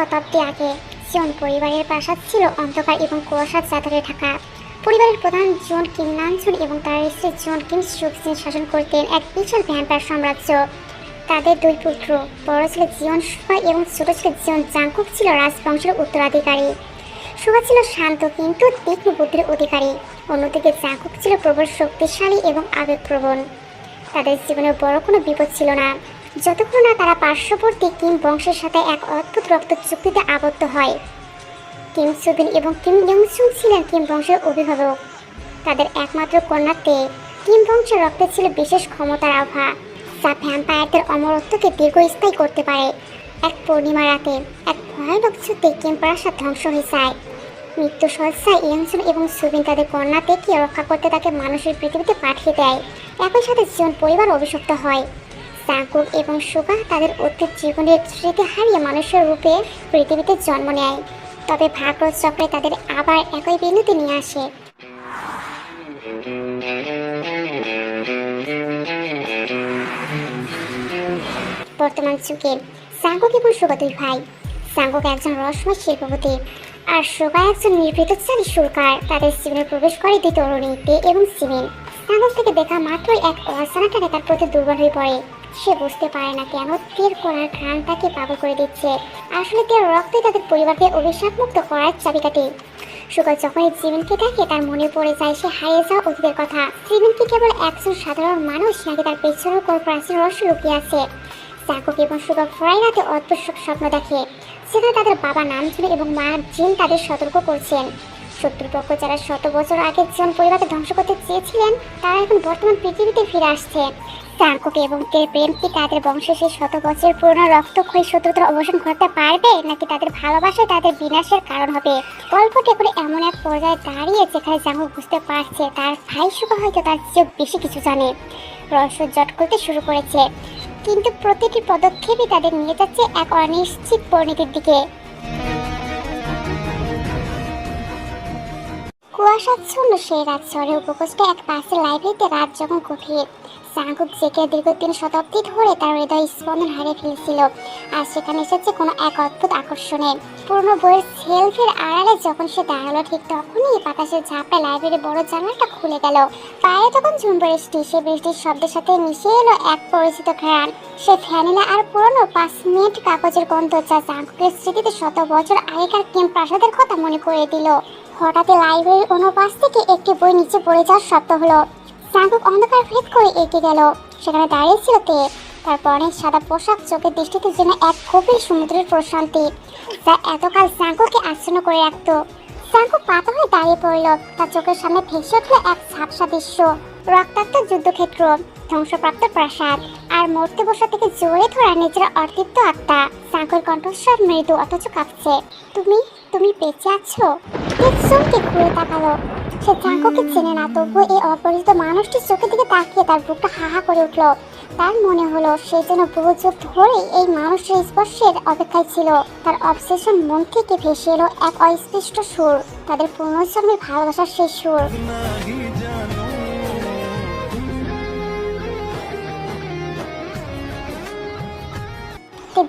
শতাব্দী আগে জিওন পরিবারের প্রাসাদ ছিল অন্ধকার এবং কুয়াশার চাদরে ঢাকা। পরিবারের প্রধান জিওন কিম নামজুন এবং তার স্ত্রী জিওন কিম সুকজিন শাসন করতেন এক বিশাল ভ্যাম্পায়ার সাম্রাজ্য। তাদের দুই পুত্র, বড় ছেলে জিওন সুগা এবং ছোট ছেলে জিওন জাংকুক ছিল রাজবংশের উত্তরাধিকারী। সুগা ছিল শান্ত কিন্তু তীক্ষ্ণ বুদ্ধির অধিকারী, অন্যদিকে জাংকুক ছিল প্রবল শক্তিশালী এবং আবেগপ্রবণ। তাদের জীবনে বড় কোনো বিপদ ছিল না যতক্ষণ না তারা পার্শ্ববর্তী কিম বংশের সাথে এক অদ্ভুত রক্ত চুক্তিতে আবদ্ধ হয়। কিম সুবিন এবং কিম ইয়ংসুং ছিলেন কিম বংশের অভিভাবক। তাদের একমাত্র কন্যা তে। কিম বংশের রক্তে ছিল বিশেষ ক্ষমতার আভা, যা ভ্যাম্পায়ারদের অমরত্বকে দীর্ঘস্থায়ী করতে পারে। এক পূর্ণিমা রাতে এক ভয়ানক যুদ্ধে কিম প্রাসাদ ধ্বংস হয়ে যায়। মৃত্যু সজ্জায় ইয়ংসুং এবং সুবিন তাদের কন্যা তেকে রক্ষা করতে তাকে মানুষের পৃথিবীতে পাঠিয়ে দেয়। একই সাথে জীবন পরিবার অভিশপ্ত হয়। জাংকুক এবং সুগা তাদের অতীত জীবনের স্মৃতি হারিয়ে মানুষের রূপে পৃথিবীতে জন্ম নেয়। তবে ভাগ্য চক্রে তাদের আবার একই বিনতি নিয়ে আসে। বর্তমান যুগে জাংকুক এবং সুগা দুই ভাই। জাংকুক একজন রহস্যময় শিল্পপতি আর সুগা একজন নির্ভীতচারী সুরকার। তাদের জীবনে প্রবেশ করে দুই তরুণী তে এবং সিমিন। জাংকুক থেকে দেখা মাত্রই এক অজানাটাকে তার প্রতি দুর্বল হয়ে পড়ে। সে বুঝতে পারে না কেন তীর করার ঘ্রাণ তাকে পাগল করে দিচ্ছে। আসলে তীর রক্তই তাদের পরিবারকে অভিশাপ মুক্ত করার চাবিকাঠি। সুগা যখনই জিমিনকে দেখে তার মনে পড়ে যায় সে হারিয়ে যাওয়া অতীতের কথা। জিমিনকে কেবল একজন সাধারণ মানুষ নাকি তার পেছনের কোনো প্রাচীন রহস্য লুকিয়ে আছে। জাংকুক এবং সুগা ভোরাই রাতে অদ্ভুত স্বপ্ন দেখে, সেখানে তাদের বাবা নামজুন এবং মা জিন তাদের সতর্ক করছেন। শত্রুপক্ষ যারা শত বছর আগে জিওন পরিবারকে ধ্বংস করতে চেয়েছিলেন তারা এখন বর্তমান পৃথিবীতে ফিরে আসছে। জাংকুক এবং তের প্রেম কি তাদের বংশে সেই শত বছরের পুরনো রক্তক্ষয়ী শত্রুতার অবসান ঘটাতে পারবে, নাকি তাদের ভালোবাসায় তাদের বিনাশের কারণ হবে? গল্পটি করে এমন এক পর্যায়ে দাঁড়িয়ে যেখানে জাংকুক বুঝতে পারছে তার ভাই সুগা হয়তো তার চেয়ে বেশি কিছু জানে। রহস্য জট করতে শুরু করেছে, কিন্তু প্রতিটি পদক্ষেপই তাদের নিয়ে যাচ্ছে এক অনিশ্চিত পরিণতির দিকে। কুয়াশাচ্ছন্ন সেই রাত শহরে উপকূলে এক পাশের লাইব্রেরিতে রাত যখন গভীর। জাংকুক জেগে দীর্ঘ 3 শতাব্দী ধরে তার হৃদয় স্পন্দন হারিয়ে ফেলেছিল, আর সেখানে এসেছে কোনো এক অদ্ভুত আকর্ষণে। পুরনো বইয়ের সেলফের আড়ালে যখন সে দাঁড়ালো ঠিক তখনই বাতাসের ঝাপটায় লাইব্রেরির বড় জানালাটা খুলে গেল। বাইরে তখন ঝুম বৃষ্টি, সে বৃষ্টির শব্দের সাথে মিশে এলো এক পরিচিত ঘ্রাণ। সে ভ্যানিলা আর পুরনো 5 মিনিট কাগজের গন্ধ, যা জাংকুকের স্মৃতিতে শত বছর আগেকার কিম প্রাসাদের কথা মনে করে দিল। হঠাৎই লাইব্রেরির অনুপাশ থেকে একটি বই নিচে পড়ে যাওয়ার শব্দ হলো। জাংকুক অন্ধকার ভেদ করে এগিয়ে গেল। সেখানে দাঁড়িয়ে ছিল তে। তার পরনে সাদা পোশাক চোখের দৃষ্টিতে যেন এক গভীর সমুদ্রের প্রশান্তি, যা এতকাল জাংকুককে আচ্ছন্ন করে রাখত। জাংকুক পাতা হয়ে দাঁড়িয়ে পড়ল। তার চোখের সামনে ভেসে উঠল এক ঝাপসা দৃশ্য, রক্তাক্ত যুদ্ধক্ষেত্র, ধ্বংসপ্রাপ্ত প্রাসাদ, আর মূর্তি বসা থেকে জোরে ধরা নিজের অতৃপ্ত আত্মা। জাংকুকের কণ্ঠস্বর মৃদু অথচ কাঁপছে। তুমি তুমি বেঁচে আছো? চমকে ঘুরে তাকালো। সে জাংকুককে চেনে না, তবুও এই অপরিচিত মানুষটির চোখের দিকে তাকিয়ে তার বুকটা হাহা করে উঠল। তার মনে হলো সে যেন বহু যুগ ধরে এই মানুষের স্পর্শের অপেক্ষায় ছিল। তার অবসেশন মন থেকে ভেসে এলো এক অস্পষ্ট সুর, তাদের পুনর্জন্মের ভালোবাসার সেই সুর।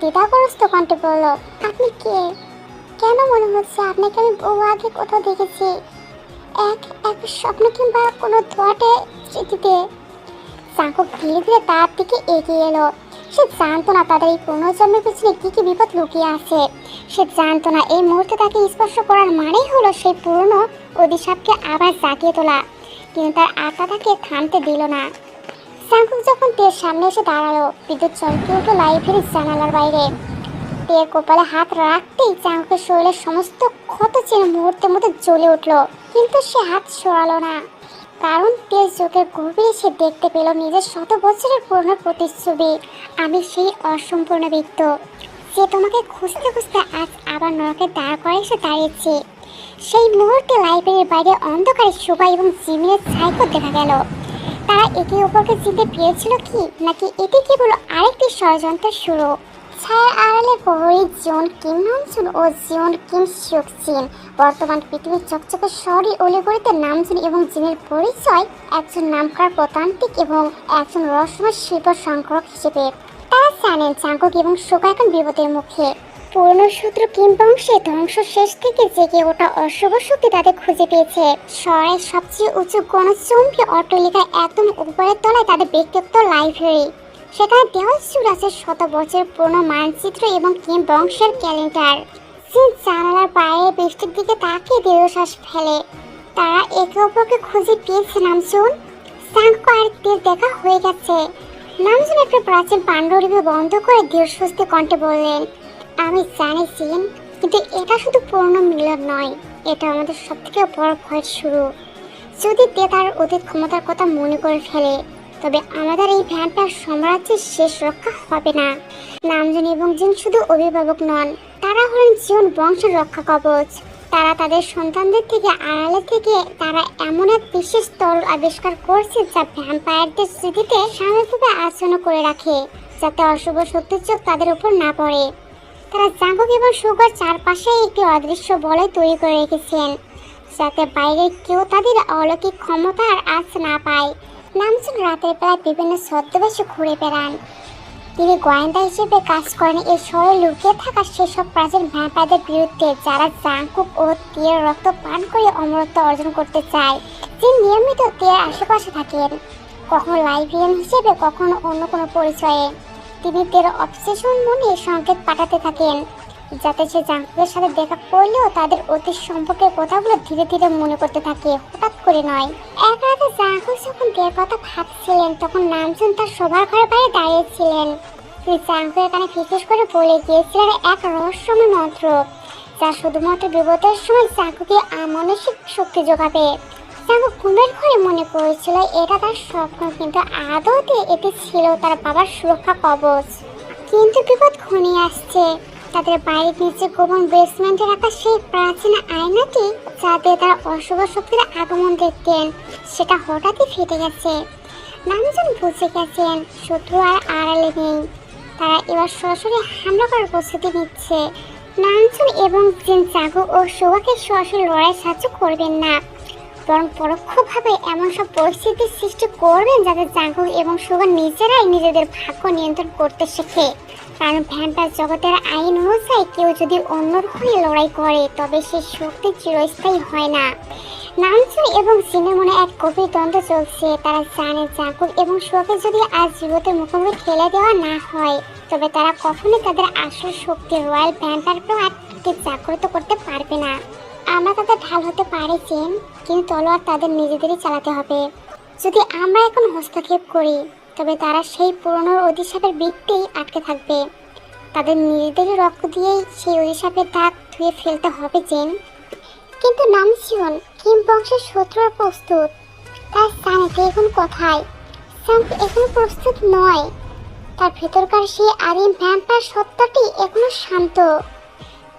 দ্বিধাগ্রস্ত কণ্ঠে বলল, আপনি কে? কেন মনে হচ্ছে আপনাকে আমি বহু আগে কোথাও দেখেছি, এক স্বপ্ন কিংবা কোনো ধোয়াটে স্মৃতিতে। জাংকুক ধীরে ধীরে তার দিকে এগিয়ে এলো। সে জানতো না তাদের এই পুনর্জন্মের পিছনে কি কি বিপদ লুকিয়ে আছে। সে জানতো না এই মুহূর্তে তাকে স্পর্শ করার মানেই হলো সেই পুরনো অভিশাপকে আবার জাগিয়ে তোলা। কিন্তু তার আত্মা তাকে থামতে দিল না। জাংকুক যখন তের সামনে এসে দাঁড়ালো, বিদ্যুৎ চমকে উঠল লাইব্রেরির জানালার বাইরে। তের কপালে হাত রাখতেই জাংকুকের শরীরের সমস্ত ক্ষত চিহ্ন মুহূর্তের মধ্যে জ্বলে উঠল, কিন্তু সে হাত সরালো না, কারণ তের চোখের গভীরে সে দেখতে পেল নিজের শত বছরের পুরনো প্রতিচ্ছবি। আমি সেই অসম্পূর্ণ ব্যক্ত যে তোমাকে খুঁজতে খুঁজতে আজ আবার নরকের দ্বার করে এসে দাঁড়িয়েছে। সেই মুহূর্তে লাইব্রেরির বাইরে অন্ধকারে সুগা এবং জিমিনের ছায়াপথ দেখা গেল। তারা একে অপরকে চিনতে পেরেছিল কি, নাকি এটি কেবল আরেকটি ষড়যন্ত্রের শুরু? ছায়ার আড়ালে প্রহরী জিওন কিম নামজুন ও জিওন কিম সুকজিন। বর্তমান পৃথিবীর চকচকে শহরের অলিগলিতে নামজুন এবং জিনের পরিচয় একজন নামকরা প্রতান্ত্রিক এবং একজন রহস্যময় শিল্প সংগ্রহক হিসেবে। তারা জানেন জাংকুক এবং সুগা এখন বিপদের মুখে। পুরনো শত্রু কিম বংশে ধ্বংস শেষ থেকে জেগে ওঠা অশুভ শক্তি তাদের খুঁজে পেয়েছে। শহরের সবচেয়ে উঁচু গণচুম্বী অট্টালিকার একদম উপরের তলায় তাদের ব্যক্তিগত লাইব্রেরি। সেখানে দেওয়াল জুড়ে আছে শত বছর পুরনো মানচিত্র এবং কিম বংশের ক্যালেন্ডার। জিন জানালার বাইরে বৃষ্টির দিকে তাকিয়ে দীর্ঘশ্বাস ফেলে। তারা একে অপরকে খুঁজে পেয়েছে নামজুন। সাংকো আর তীর দেখা হয়ে গেছে। নামজুন একটা প্রাচীন পাণ্ডুলিপি বন্ধ করে দীর্ঘস্বস্তি কণ্ঠে বললেন, আমি জানি জিন, কিন্তু এটা শুধু পুরনো মিলন নয়, এটা আমাদের সবথেকে বড় ভয়ের শুরু। যদি তে তার অতীত ক্ষমতার কথা মনে করে ফেলে, তবে আমাদের এই ভ্যাম্পায়ার সাম্রাজ্যের শেষ রক্ষা হবে না। নামজুন এবং জিন শুধু অভিভাবক নন, তারা হলেন জীবন বংশের রক্ষা কবচ। তারা তাদের সন্তানদের থেকে আড়ালে থেকে তারা এমন এক বিশেষ তরল আবিষ্কার করছে যা ভ্যাম্পায়ারদের স্মৃতিতে সাময়িকভাবে আচ্ছন্ন করে রাখে, যাতে অশুভ শক্তির চোখ তাদের উপর না পড়ে। তারা জাঙ্গক এবং সুগার চারপাশে একটি অদৃশ্য বলয় তৈরি করে রেখেছেন, যাতে বাইরের কেউ তাদের অলৌকিক ক্ষমতা আর আঁচ না পায়। নামজুন রাতের বেলায় বিভিন্ন ছদ্মবেশে ঘুরে বেড়ান। তিনি গোয়েন্দা হিসেবে কাজ করেন এই শহরে লুকিয়ে থাকা সেসব প্রাচীন ভ্যাম্পায়ারদের বিরুদ্ধে, যারা জাংকুক ও তীর রক্ত পান করে অমরত্ব অর্জন করতে চায়। তিনি নিয়মিত তীর আশেপাশে থাকেন, কখনো লাইব্রেরিয়ান হিসেবে, কখনো অন্য কোনো পরিচয়ে। তিনি তীর অবসেশন মনে সংকেত পাঠাতে থাকেন, যাতে সে জাংকুকের সাথে দেখা করলেও তাদের অতীত সম্পর্কের কথাগুলো ধীরে ধীরে মনে করতে থাকে, হঠাৎ করে নয়। এক রাতে জাংকুক যখন বিয়ের কথা ভাবছিলেন, তখন নামজুন তার শোবার ঘরের বাইরে দাঁড়িয়েছিলেন। তিনি জাংকুকের কানে ফিসফিস করে বলে গিয়েছিলেন এক রহস্যময় মন্ত্র, যা শুধুমাত্র বিপদের সময় জাংকুকে মানসিক শক্তি যোগাবে। জাংকুক ঘুমের ঘরে মনে করেছিল এটা তার স্বপ্ন, কিন্তু আদতে এটি ছিল তার বাবার সুরক্ষা কবচ। কিন্তু বিপদ ঘনিয়ে আসছে। তাদের বাড়ির নিচে গোপন বেসমেন্টে রাখা সেই প্রাচীন আয়নাটি, যাতে তারা অশুভ শক্তির আগমন দেখতেন, সেটা হঠাৎই ফেটে গেছে। নামজুন বুঝে গেছেন শত্রু আর আড়ালে নেই, তারা এবার সরাসরি হামলা করার প্রস্তুতি নিচ্ছে। নামজুন এবং জিন জাঙ্গক ও সুগাকে সরাসরি লড়াই সাহায্য করবেন না, বরং পরোক্ষভাবে এমন সব পরিস্থিতির সৃষ্টি করবেন যাতে জাঙ্গক এবং সুগা নিজেরাই নিজেদের ভাগ্য নিয়ন্ত্রণ করতে শেখে। কারণ ভ্যাম্পায়ার জগতের আইন অনুযায়ী কেউ যদি অন্যর হয়ে লড়াই করে, তবে সে শক্তি চিরস্থায়ী হয় না। নামজুন এবং জিনের মনে এক গভীর দ্বন্দ্ব চলছে। তারা জানে জাঙ্গক এবং সুগাকে যদি আজ জীবতের মুখোমুখি ঠেলে দেওয়া না হয়, তবে তারা কখনোই তাদের আসল শক্তি রয়্যাল ভ্যাম্পায়ারকেও আর জাগ্রত করতে পারবে না। আমরা তাদের ঢাল হতে পারি জিন, কিন্তু তলোয়ার তাদের নিজেদেরই চালাতে হবে। যদি আমরা এখন হস্তক্ষেপ করি, তবে তারা সেই পুরনো অভিশাপের বৃত্তেই আটকে থাকবে। তাদের নিজেদেরই রক্ত দিয়েই সেই অভিশাপের দাগ ধুয়ে ফেলতে হবে জিন। কিন্তু নামজুন কিম বংশের শত্রুরা প্রস্তুত। তার স্থানে এখন কোথায়? স্যাম এখন প্রস্তুত নয়। তার ভেতরকার সেই আদিম ভ্যাম্পায়ার সত্তাটি এখনো শান্ত।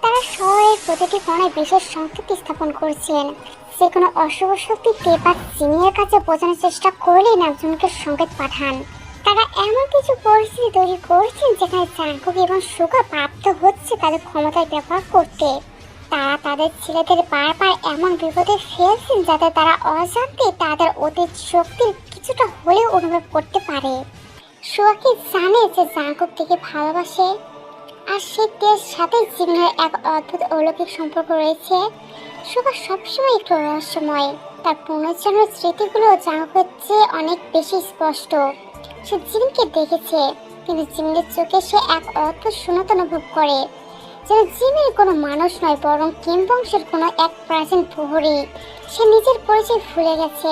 তারা শহরের প্রতিটি কোণায় বিশেষ সংকেত স্থাপন করছেন। যে কোনো অশুভ শক্তি বা জিনের কাছে বোঝানোর চেষ্টা করলে নামজুনকে সংকেত পাঠান। তারা এমন কিছু পরিস্থিতি তৈরি করছেন যেখানে জাঙ্গক এবং সুগা বাধ্য হচ্ছে তাদের ক্ষমতার ব্যবহার করতে। তারা তাদের ছেলেদের বারবার এমন বিপদে ফেলছেন যাতে তারা অজান্তে তাদের অতীত শক্তির কিছুটা হলেও অনুভব করতে পারে। সুগা কি জানে যে জাঙ্গক থেকে ভালোবাসে, আর সে তের সাথে জীবনের এক অদ্ভুত অলৌকিক সম্পর্ক রয়েছে। সুগা সবসময় একটু রহস্যময়। তার পুনর্জন্মের স্মৃতিগুলো জাঙ্গকের চেয়ে অনেক বেশি স্পষ্ট। সে জিনকে দেখেছে, কিন্তু জিনের চোখে সে এক অদ্ভুত শূন্যতা অনুভব করে, যেন জিনের কোনো মানুষ নয়, বরং কিম বংশের কোনো এক প্রাচীন প্রহরী। সে নিজের পরিচয় ভুলে গেছে।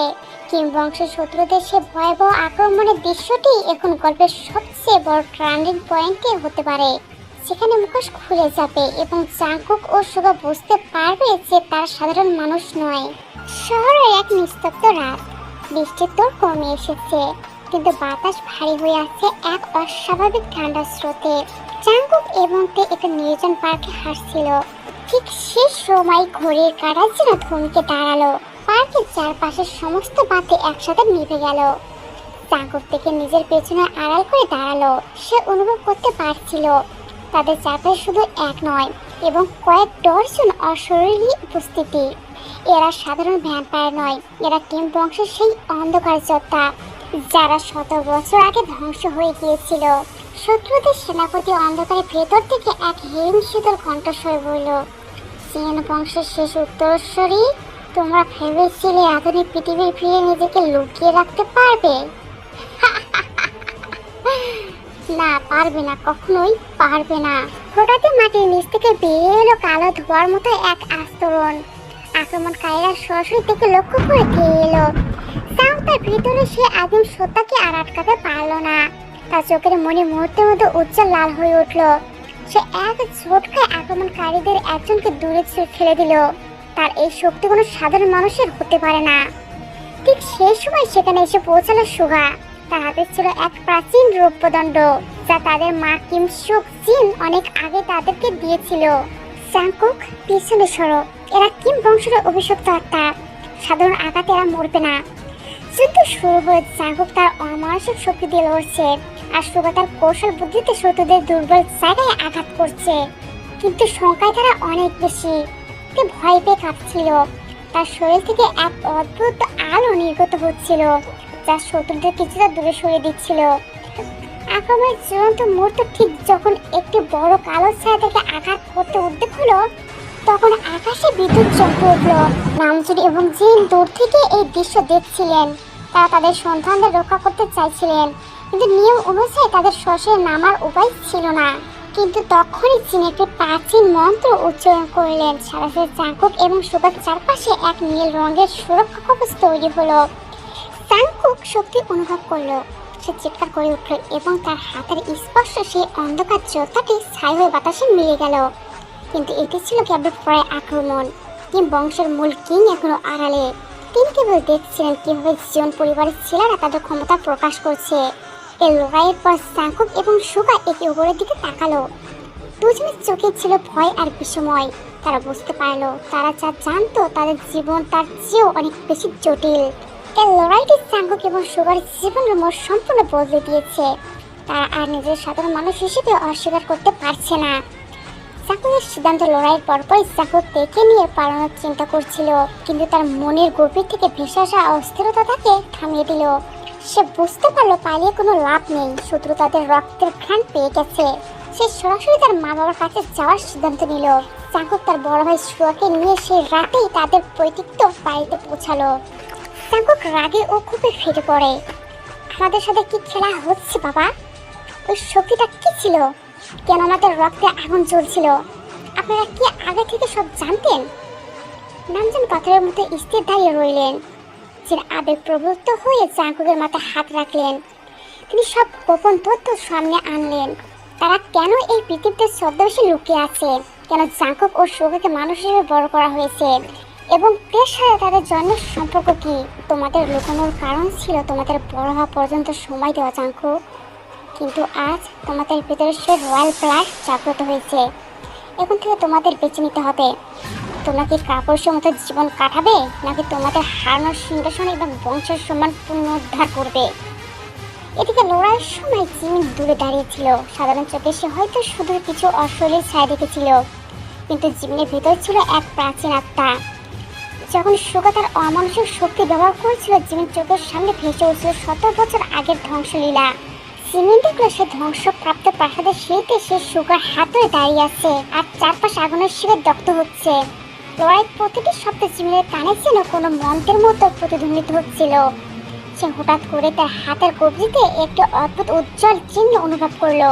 কিম বংশের শত্রুদের সে ভয়াবহ আক্রমণের দৃশ্যটি এখন গল্পের সবচেয়ে বড় টার্নিং পয়েন্টে হতে পারে, সেখানে মুখোশ খুলে যাবে এবং জাঙ্গক ও সুগা বুঝতে পারবে যে তারা সাধারণ মানুষ নয়। শহরের এক নিস্তব্ধ রাত। বৃষ্টির তোর কমে এসেছে, কিন্তু বাতাস ভারী হয়ে আছে এক অস্বাভাবিক ঠান্ডা স্রোতে। জাঙ্গক এবং তে একটা নির্জন পার্কে হাসছিল। ঠিক সে সময় ঘড়ির কাঁটা যেন থমকে দাঁড়ালো। পার্কের চারপাশের সমস্ত বাতি একসাথে নিভে গেল। জাঙ্গক থেকে নিজের পেছনে আড়াল করে দাঁড়ালো। সে অনুভব করতে পারছিল তাদের চারপাশে শুধু এক নয়, এবং কয়েক ডজন অশরীরী উপস্থিতি। এরা সাধারণ ভ্যাম্পায়ার নয়, এরা কিম বংশের সেই অন্ধকার যোদ্ধা যারা শত বছর আগে ধ্বংস হয়ে গিয়েছিল। শত্রুদের সেনাপতি অন্ধকারের ভেতর থেকে এক হিমশীতল কণ্ঠস্বর বলল, চীন বংশের শেষ উত্তরস্বরী, তোমরা ভেবেছিলে আধুনিক পৃথিবীর ভিড়ে নিজেকে লুকিয়ে রাখতে পারবে? না, পারবে না, কখনোই পারবে না। হঠাৎ মাটির নিচ থেকে বেরিয়ে এলো কালো ধোঁয়ার মতো এক আস্তরণ। আক্রমণকারীরা সরাসরি থেকে লক্ষ্য করে ধেয়ে এলো। তাও তার ভিতরে সে আদিম সত্তাকে আর আটকাতে পারলো না। তার চোখের মনে মুহূর্তের মধ্যে উজ্জ্বল লাল হয়ে উঠল। সে এক ঝটকায় আক্রমণকারীদের একজনকে দূরে ফেলে দিল। তার এই শক্তি কোনো সাধারণ মানুষের হতে পারে না। ঠিক সেই সময় সেখানে এসে পৌঁছালো সুগা। তার হাতে ছিল এক প্রাচীন রৌপ্যদণ্ড, যা তাদের মা কিমসুক জিন অনেক আগে তাদেরকে দিয়েছিল। জাংকুক, পিছনে সরো, এরা কিম বংশের অভিশপ্ত আত্মা, সাধারণ আঘাতে এরা মরবে না। যুদ্ধ শুরু হয়ে জাংকুক তার অমানসিক শক্তি দিয়ে লড়ছে, আর সুগা তার কৌশল বুদ্ধিতে শত্রুদের দুর্বল জায়গায় আঘাত করছে। কিন্তু সংখ্যায় তারা অনেক বেশি, ভয় পেয়ে কাঁপছিল। তার শরীর থেকে এক অদ্ভুত আলো নির্গত হচ্ছিল, যা শত্রুদের কিছুটা দূরে সরিয়ে দিচ্ছিল। আক্রমণের চূড়ান্ত মুহূর্ত ঠিক যখন একটি বড় কালো ছায়া থেকে আঘাত করতে উদ্যোগ হলো, তখন আকাশে বিদ্যুৎ চমকে উঠল। নামজুন এবং জিন দূর থেকে এই দৃশ্য দেখছিলেন। তারা তাদের সন্তানদের রক্ষা করতে চাইছিলেন, কিন্তু নিয়ম অনুযায়ী তাদের সরাসরি নামার উপায় ছিল না। কিন্তু তখনই জিন একটি প্রাচীন মন্ত্র উচ্চারণ করলেন। সারাসরি জাংকুক এবং সুগার চারপাশে এক নীল রঙের সুরক্ষা কবচ তৈরি হলো। জাংকুক শক্তি অনুভব করলো। সে চিৎকার করে উঠল এবং তার হাতের স্পর্শ সেই অন্ধকার যোদ্ধাটি ছাই হয়ে বাতাসে মিলে গেল। কিন্তু এটি ছিল কেবল প্রায় আক্রমণ। কিম বংশের মূল কিং এখনো আড়ালে। তিনি কেবল দেখছিলেন কিভাবে জিয়ন পরিবারের ছেলেরা তাদের ক্ষমতা প্রকাশ করছে। এই লড়াইয়ের পর জাংকুক এবং সুগা একে অপরের দিকে তাকালো। দুজনের চোখে ছিল ভয় আর বিস্ময়। তারা বুঝতে পারলো তারা যা জানতো তাদের জীবন তার চেয়েও অনেক বেশি জটিল। এই লড়াইটি জাংকুক এবং সুগার জীবনের মোড় সম্পূর্ণ বদলে দিয়েছে। তারা আর নিজের সাধারণ মানুষ হিসেবে অস্বীকার করতে পারছে না। জাংকুকের সিদ্ধান্ত লড়াইয়ের পরপরই জাংকুক তেকে নিয়ে পালানোর চিন্তা করছিল, কিন্তু তার মনের গভীর থেকে ভেসে আসা অস্থিরতা তাকে থামিয়ে দিল। সে বুঝতে পারলো পালিয়ে কোনো লাভ নেই, শত্রু তাদের রক্তের ঘ্রাণ পেয়ে গেছে। সে সরাসরি তার মা বাবার কাছে যাওয়ার সিদ্ধান্ত নিল। জাংকুক তার বড় ভাই সুয়াকে নিয়ে সেই রাতেই তাদের পৈতৃক বাড়িতে পৌঁছালো। জাংকুক রাগে ও ক্ষোভে ফেটে পড়ে। আমাদের সাথে কি খেলা হচ্ছে বাবা? ওই শক্তিটা কি ছিল? কেন আমাদের রক্তে আগুন জ্বলছিল? আপনারা কি আগে থেকে সব জানতেন? নামজান পাথরের মতো স্থির দাঁড়িয়ে রইলেন। যে আবেগ প্রবৃত্ত হয়ে জাংকুকের মাথায় হাত রাখলেন। তিনি সব গোপন তথ্য সামনে আনলেন। তারা কেন এই পৃথিবীতে ছদ্মবেশে লুকিয়ে আছে, কেন জাংকুক ও সুগাকে মানুষ হিসেবে বড় করা হয়েছে, এবং এর সাথে তাদের জন্মের সম্পর্ক কি। তোমাদের লুকানোর কারণ ছিল তোমাদের বড় হওয়া পর্যন্ত সময় দেওয়া জাংকুক। কিন্তু আজ তোমাদের ভিতরে সে রয়্যাল ব্লাড জাগ্রত হয়েছে। এখন থেকে তোমাদের বেছে নিতে হবে, তোমরা কি কাপুরুষের মতো জীবন কাটাবে, নাকি তোমাদের হারানোর সিংহাসন এবং বংশের সম্মান পুনরুদ্ধার করবে। এদিকে লড়াইয়ের সময় জিন দূরে দাঁড়িয়েছিল। সাধারণ চোখে সে হয়তো শুধু কিছু অশৈলীর ছায়া দেখেছিল, কিন্তু জিনের ভেতর ছিল এক প্রাচীন আত্মা। যখন সুগা তার অমানুষিক শক্তি ব্যবহার করেছিল, জিনের চোখের সামনে ভেসে উঠছিল 70 বছর আগের ধ্বংসলীলা। জিমিন দেখলো সে ধ্বংসপ্রাপ্ত প্রাসাদের সিঁড়িতে সে সুগার হাত ধরে দাঁড়িয়ে আছে, আর চারপাশ আগুনের শিখে দগ্ধ হচ্ছে। লড়াই প্রতিটি শব্দে জিমিনের কানে ছিল কোনো মন্ত্রের মতো প্রতিধ্বনিত হচ্ছিল। সে হঠাৎ করে তার হাতের কবজিতে একটি অদ্ভুত উজ্জ্বল চিহ্ন অনুভব করলো,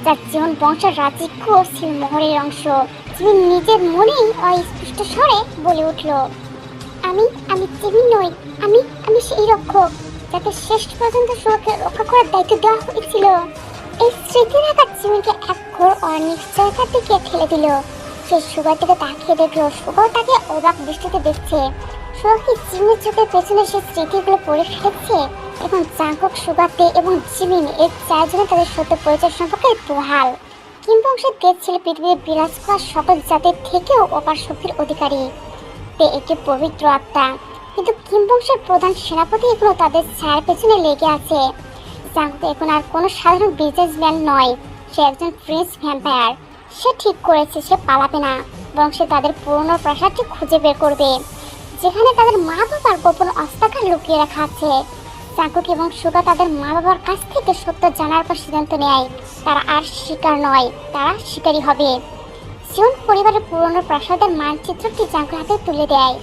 যা জীবন বংশের রাজকীয় সিলমোহরের অংশ। জিমিন নিজের মনেই অস্পষ্ট স্বরে বলে উঠল, আমি আমি জিমিন নই, আমি আমি সেই রক্ষক যাতে শেষ পর্যন্ত সুগাকে রক্ষা করার দায়িত্ব দেওয়া হয়েছিল। এই স্মৃতির আঘাত জিমিনকে এক ঘোর অনিশ্চয়তার দিকে ঠেলে দিল। সে সুগার দিকে তাকিয়ে দেখলো সুগাও তাকে অবাক দৃষ্টিতে দেখছে। সুগা কি জিমিনের চোখের পেছনে সে স্মৃতিগুলো পড়ে ফেলেছে? এখন জাংকুক, সুগাতে এবং জিমিন এই চারজনে তাদের সত্য পরিচয় সম্পর্কে বহাল। কিম বংশের দেশ ছিল পৃথিবীর বিরাজ করা সকল জাতির থেকেও অপার শক্তির অধিকারী। তে একটি পবিত্র আত্মা, কিন্তু কিম বংশের প্রধান সেনাপতি এখনো তাদের ছায়ার পেছনে লেগে আছে। জাংকুক এখন আর কোনো সাধারণ বিজনেসম্যান নয়, সে একজন প্রিন্স ভ্যাম্পায়ার। সে ঠিক করেছে সে পালাবে না, বরং সে তাদের পুরনো প্রাসাদটি খুঁজে বের করবে, যেখানে তাদের মা বাবার গোপন অস্ত্রাগার লুকিয়ে রাখা আছে। চাঙ্কুক এবং সুগা তাদের মা বাবার কাছ থেকে সত্য জানার পর সিদ্ধান্ত নেয় তারা আর শিকার নয়, তারা শিকারী হবে। সিউন পরিবারের পুরনো প্রাসাদের মানচিত্রটি চাঙ্কুর হাতে তুলে দেয়।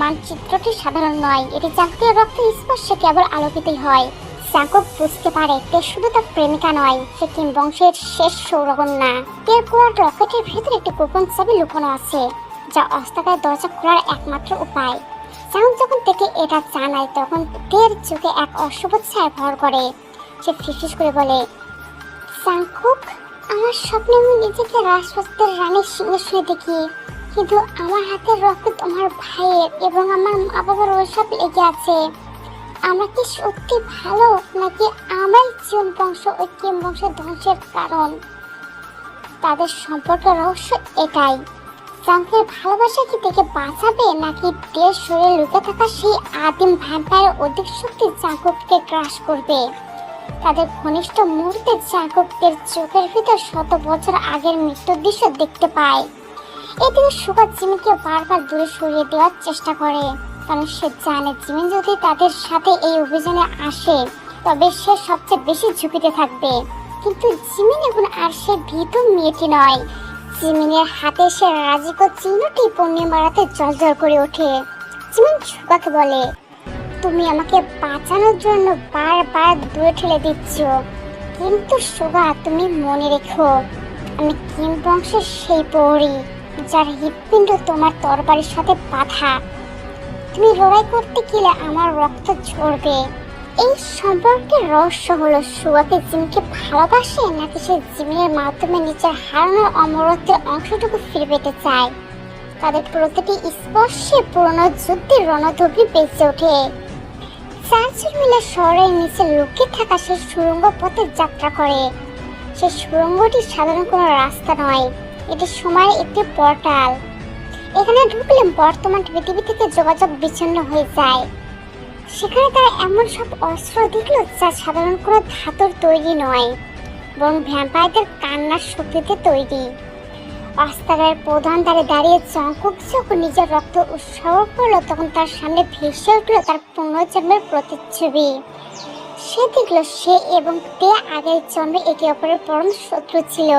মানচিত্রটি সাধারণ নয়, এটি চাঙ্কুকের রক্তের স্পর্শে কেবল আলোকিতই হয়। চাঙ্কুক বুঝতে পারে তে শুধু তার প্রেমিকা নয়, সে কিম বংশের শেষ সৌরকন্যা। তের পোড়া রকেটের ভেতরে একটি গোপন চাবি লুকানো আছে, যা অস্ত্রাগারের দরজা খোলার একমাত্র উপায়। চাঙ্কুক যখন থেকে এটা জানায় তখন তের চোখে এক অশুভ ছায়া ভর করে। সে ফিসফিস করে বলে, চাঙ্কুক, আমার স্বপ্নে আমি নিজেকে রাজপ্রাসাদের রানীর সিংহাসনে দেখি, কিন্তু আমার হাতের রক্ত তোমার ভাইয়ের এবং আমার মা বাবার ওইসব লেগে আছে। আমরা কি সত্যি ভালো, নাকি আমরাই চিউন বংশ ও কিম বংশের ধ্বংসের কারণ? তাদের সম্পর্কের রহস্য এটাই, চাঙ্কুকের ভালোবাসা কি তাকে বাঁচাবে, নাকি তের শরীরে লুকে থাকা সেই আদিম ভ্যাম্পায়ারের অধিক শক্তি চাঙ্কুককে গ্রাস করবে? তাদের ঘনিষ্ঠ মুহূর্তে চাঙ্কুকের চোখের ভিতর শত বছর আগের মৃত্যুর দৃশ্য দেখতে পায়। এদিকে সুগা জিমিনকে বারবার দূরে সরিয়ে দেওয়ার চেষ্টা করে, কারণ সে জানে জিমিন যদি তাদের সাথে এই অভিযানে আসে তবে সে সবচেয়ে বেশি ঝুঁকিতে থাকবে। কিন্তু জিমিন এখন আর সে ভীতু মেয়েটি নয়। জিমিনের হাতে সে রাজিকো চিহ্নটি পূর্ণিমা রাতে জ্বলজ্বল করে ওঠে। জিমিন সুগাকে বলে, তুমি আমাকে বাঁচানোর জন্য বারবার দূরে ঠেলে দিচ্ছ, কিন্তু সুগা তুমি মনে রেখো, আমি কিম বংশের সেই প্রহরী যার হৃৎপিণ্ড তোমার তরবারির সাথে বাঁধা। তুমি লড়াই করতে গেলে আমার রক্ত ঝরবে। এই সম্পর্কের রহস্য হলো সুগাকে জিমিনকে ভালোবাসে, নাকি সে জিমিনের মাধ্যমে নিজের হারানোর অমরত্বের অংশটুকু ফিরে পেতে চায়। তাদের প্রতিটি স্পর্শে পুরনো যুদ্ধের রণধ্বনি বেঁচে ওঠে। চারজন মিলে শহরের নিচে লুকিয়ে থাকা সেই সুড়ঙ্গ পথে যাত্রা করে। সেই সুড়ঙ্গটি সাধারণ কোনো রাস্তা নয়, এটি সময়ের একটি পোর্টাল। এখানে ঢুকলে বর্তমান পৃথিবী থেকে যোগাযোগ বিচ্ছিন্ন হয়ে যায়। সেখানে তারা এমন সব অস্ত্র দেখলো যা সাধারণ কোনো ধাতুর তৈরি নয়, বরং ভ্যাম্পায়ারদের কান্নার শক্তিতে তৈরি। অস্ত্রাগারের প্রধান দ্বারে দাঁড়িয়ে চাঙ্কুক যখন নিজের রক্ত উৎসর্গ করলো তখন তার সামনে ভেসে উঠলো তার পুনর্জন্মের প্রতিচ্ছবি। সে দেখলো সে এবং তে আগের জন্মে একে অপরের পরম শত্রু ছিল।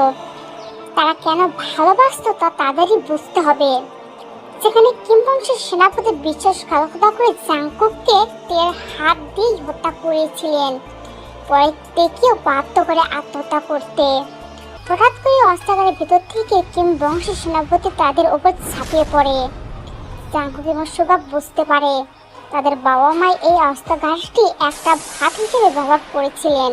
তারা কেন ভালোবাসতো তা তাদেরই বুঝতে হবে। যেখানে কিম বংশের সেনাপতি বিশ্বাসঘাতকতা করে চাঙ্কুককে তের হাত দিয়ে হত্যা করেছিলেন, পরে তেকেও বাধ্য করে আত্মহত্যা করতে। হঠাৎ করে অস্ত্রাগারের ভিতর থেকে কিম বংশের সেনাপতি তাদের উপর ঝাঁপিয়ে পড়ে। চাঙ্কুক এবং সুগা বুঝতে পারে তাদের বাবা মাই এই অস্ত্রাগারটি একটা ভাত হিসেবে ব্যবহার করেছিলেন,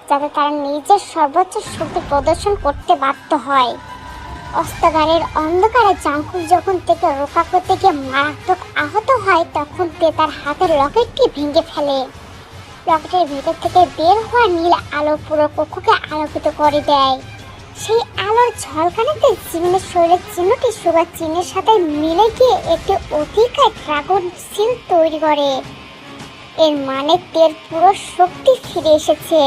যাতে তারা নিজের সর্বোচ্চ শক্তি প্রদর্শন করতে বাধ্য হয়। অস্ত্রাগারের অন্ধকারে চাঙ্কুক যখন থেকে রক্ষা করতে গিয়ে মারাত্মক আহত হয় তখন তে তার হাতের লকেটটি ভেঙে ফেলে। লকেটের ভেতর থেকে বের হওয়া নীল আলো পুরো কক্ষকে আলোকিত করে দেয়। সেই আলোর ঝলকানিতে জিমিনের শরীরের চিহ্নটি সুগার চিহ্নের সাথে মিলে গিয়ে একটি অতিকায় ড্রাগন সিল তৈরি করে। এর মানে তের পুরো শক্তি ফিরে এসেছে।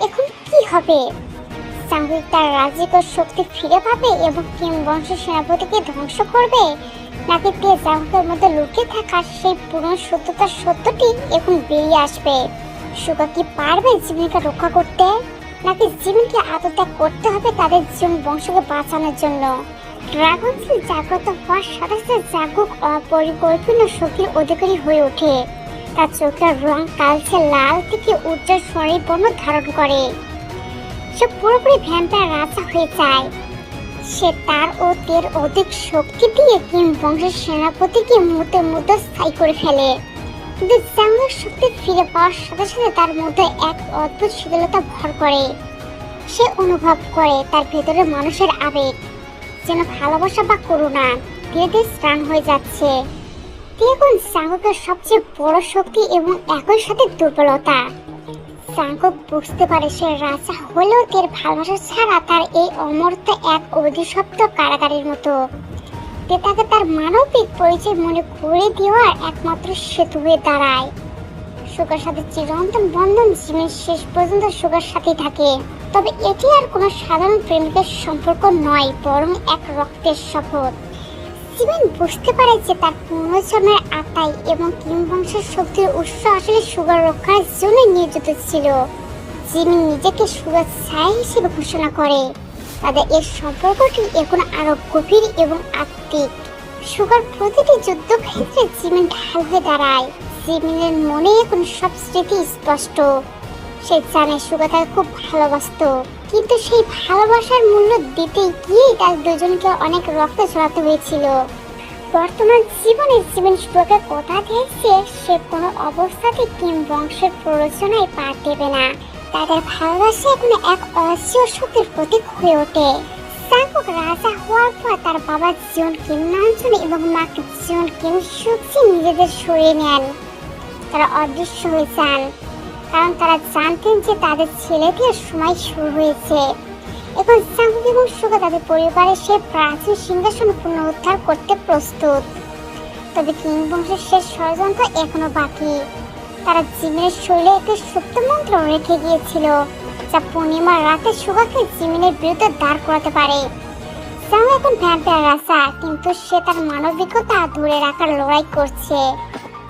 এখন কি হবে? চাঙ্কুক তার রাজিকর শক্তি ফিরে পাবে এবং কিম বংশের সেনাপতিকে ধ্বংস করবে, নাকি তে চাঙ্কুকের মধ্যে লুকিয়ে থাকা সেই পুরনো সত্যতার সত্যটি এখন বেরিয়ে আসবে? সুগা কি পারবে জিমিনকে রক্ষা করতে, নাকি জিমিনকে আত্মত্যাগ করতে হবে তাদের জীবন বংশকে বাঁচানোর জন্য? ড্রাগন সিল জাগ্রত হওয়ার সাথে সাথে চাঙ্কুক অপরিকল্পিত শক্তির অধিকারী হয়ে ওঠে। তার চোখের রং কালচে লাল থেকে উজ্জ্বল সোনালী বর্ণ ধারণ করে। সে পুরোপুরি ভ্যাম্পায়ার রাজা হয়ে যায়। সে তার ও তের অধিক শক্তি দিয়ে কিম বংশের সেনাপতিকে মুহূর্তে মধ্যে স্থায়ী করে ফেলে। কিন্তু চাঙ্কুক শক্তি ফিরে পাওয়ার সাথে সাথে তার মধ্যে এক অদ্ভুত শীতলতা ভর করে। সে অনুভব করে তার ভেতরে মানুষের আবেগ, যেন ভালোবাসা বা করুণা, ধীরে ধীরে স্নান হয়ে যাচ্ছে। এখন চাঙ্কুকের সবচেয়ে বড় শক্তি এবং একই সাথে দুর্বলতা। চাঙ্কুক বুঝতে পারে সে রাজা হলেও তের ভালোবাসা ছাড়া তার এই অমরত্ব এক অভিশপ্ত কারাগারের মতো। তে তাকে তার মানবিক পরিচয় মনে করে দেওয়ার একমাত্র সেতু হয়ে দাঁড়ায়। সুগার সাথে চিরন্তন বন্ধন জিমিন শেষ পর্যন্ত সুগার সাথেই থাকে। তবে এটি আর কোনো সাধারণ প্রেমিকের সম্পর্ক নয়, বরং এক রক্তের শপথ। জিমিন বুঝতে পারে যে তার পুনর্জন্মের আত্মাই এবং কিম বংশের শক্তির উৎস আসলে সুগার রক্ষার জন্য নিয়োজিত ছিল। জিমিন নিজেকে সুগার ছায়া হিসেবে ঘোষণা করে। তাদের এর সম্পর্কটি এখন আরো গভীর এবং আত্মিক। সুগার প্রতিটি যুদ্ধক্ষেত্রে জিমিন ঢাল হয়ে দাঁড়ায়। জিমিনের মনে এখন সব স্মৃতি স্পষ্ট। সে জানে সুগা তাকে খুব ভালোবাসতো, কিন্তু সেই ভালোবাসার মূল্য দিতে গিয়ে তার দুজনকে অনেক রক্ত ঝরাতে হয়েছিল। বর্তমান জীবনে জিমিন সুগাকে কথা দিয়েছে সে কোনো অবস্থাতে কিম বংশের প্ররোচনায় পা দেবে না। তাদের ভালোবাসা এখন এক অসীয় শক্তির প্রতীক হয়ে ওঠে। জাঙ্কুক রাজা হওয়ার পর তার বাবা জিওন কিম নামজুন এবং মা জিওন কিম সুকজি নিজেদের সরিয়ে নেন। তারা অদৃশ্য হয়ে যান, কারণ তারা জানতেন যে তাদের ছেলেদের সময় শুরু হয়েছে। এখন জাঙ্কুক এবং সুগা তাদের পরিবারের সেই প্রাচীন সিংহাসন পুনরুদ্ধার করতে প্রস্তুত। তবে কিম বংশের শেষ ষড়যন্ত্র এখনো বাকি। তারা জিমিনের শরীরে একটি সুপ্ত মন্ত্র রেখে গিয়েছিল, যা পূর্ণিমার রাতে সুগাকে জিমিনের বিরুদ্ধে দাঁড় করাতে পারে। জাঙ্গু এখন ভ্যাম্পায়ার রাজা, কিন্তু সে তার মানবিকতা ধরে রাখার লড়াই করছে।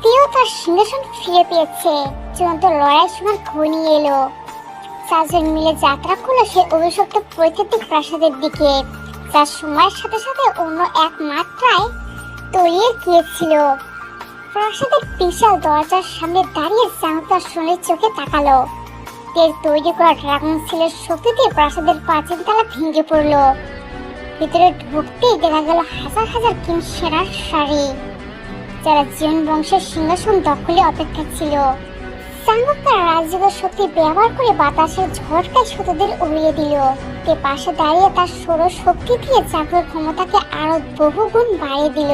তিও তার সিংহাসন ফিরে পেয়েছে। চূড়ান্ত লড়াই সময় ঘনিয়ে এলো। চারজন মিলে যাত্রা করলো সেই অভিশপ্ত পৈতৃক প্রাসাদের দিকে, যার সময়ের সাথে সাথে অন্য এক মাত্রায় তলিয়ে গিয়েছিল। প্রাসাদের বিশাল দরজার সামনে দাঁড়িয়ে জাঙ্গু তার সোনার চোখে তাকালো। তেল তৈরি করা ড্রাগন সিলের শক্তিতে প্রাসাদের প্রাচীনতলা ভেঙে পড়ল। ভিতরে ঢুকতেই দেখা গেল হাজার হাজার কিম সেনার সারি, যারা জিওন বংশের সিংহাসন দখলে অপেক্ষা ছিল। জাঙ্গু তার রাজযোগের শক্তি ব্যবহার করে বাতাসের ঝটকায় শত্রুদের উড়িয়ে দিল। তে পাশে দাঁড়িয়ে তার সৌর শক্তি দিয়ে জাঙ্গুর ক্ষমতাকে আরো বহুগুণ বাড়িয়ে দিল।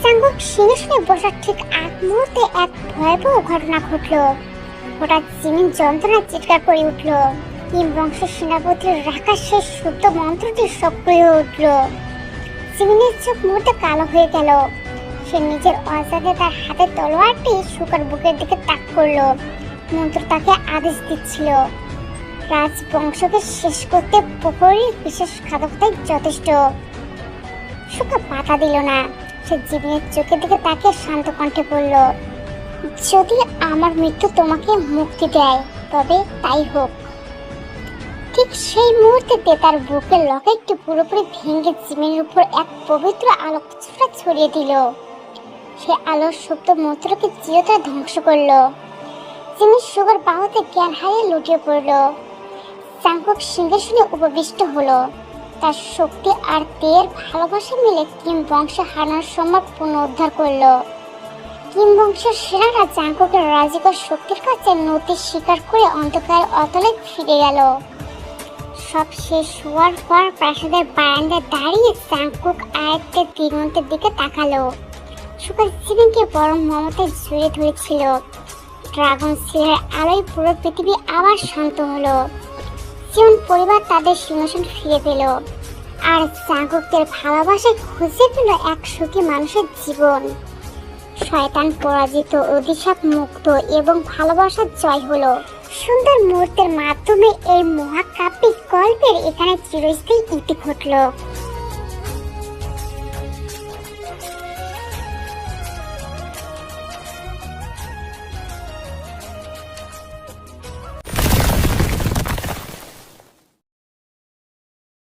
জাঙ্গু সিংহাসনে বসার ঠিক আগ মুহূর্তে এক ভয়াবহ ঘটনা ঘটল। হঠাৎ জিমিন যন্ত্রণায় চিৎকার করে উঠল। কিম বংশের সেনাপতির রাখা সেই শুদ্ধ মন্ত্রটি সক্রিয় হয়ে উঠল। জিমিনের চোখ মুহূর্তে কালো হয়ে গেল। সে নিজের অজান্তে তার হাতে তলোয়ারটি সুগার বুকের দিকে তাক করলো। মন্ত্র তাকে আদেশ দিচ্ছিল, রাজবংশকে শেষ করতে প্রহরীর বিশেষ খাদকতাই যথেষ্ট। সুগা বাধা দিল না। সে জিমিনের চোখের দিকে তাকিয়ে শান্ত কণ্ঠে বলল, যদি আমার মৃত্যু তোমাকে মুক্তি দেয় তবে তাই হোক। ঠিক সেই মুহূর্তে তার বুকের লকেটটি পুরোপুরি ভেঙে জিমিনের উপর এক পবিত্র আলোক ছোঁয়া ছড়িয়ে দিল। সে আলোর সুপ্ত মন্ত্রকে চিরতরে ধ্বংস করলো। জিমিন সুগার বাহুতে জ্ঞান হারিয়ে লুটিয়ে পড়ল। জাঙ্কুক সিংহাসনে উপবিষ্ট হলো। তার শক্তি আর তের ভালোবাসা মিলে কিম বংশ হারানোর সময় পুনরুদ্ধার করলো। কিম বংশের সেনারা জাঙ্কুকের রাজিকর শক্তির কাছে নতি স্বীকার করে অন্ধকারের অতলে ফিরে গেল। সব শেষ হওয়ার পর প্রাসাদের বারান্দায় দাঁড়িয়ে জাঙ্কুক আয়ত্তের দিগন্তের দিকে তাকালো। সুগা জিমিনকে পরম মমতায় জড়িয়ে ধরেছিল। ড্রাগন সিলের আলোয় পুরো পৃথিবী আবার শান্ত হলো। জিওন পরিবার তাদের সিংহাসন ফিরে পেল, আর জাঙ্কুকের ভালোবাসায় খুঁজে পেল এক সুখী মানুষের জীবন। শয়তান পরাজিত, অভিশাপ মুক্ত এবং ভালোবাসার জয় হলো। সুন্দর মুহূর্তের মাধ্যমে এই মহাকাব্যিক গল্পের এখানে চিরস্থায়ী ইতি ঘটল।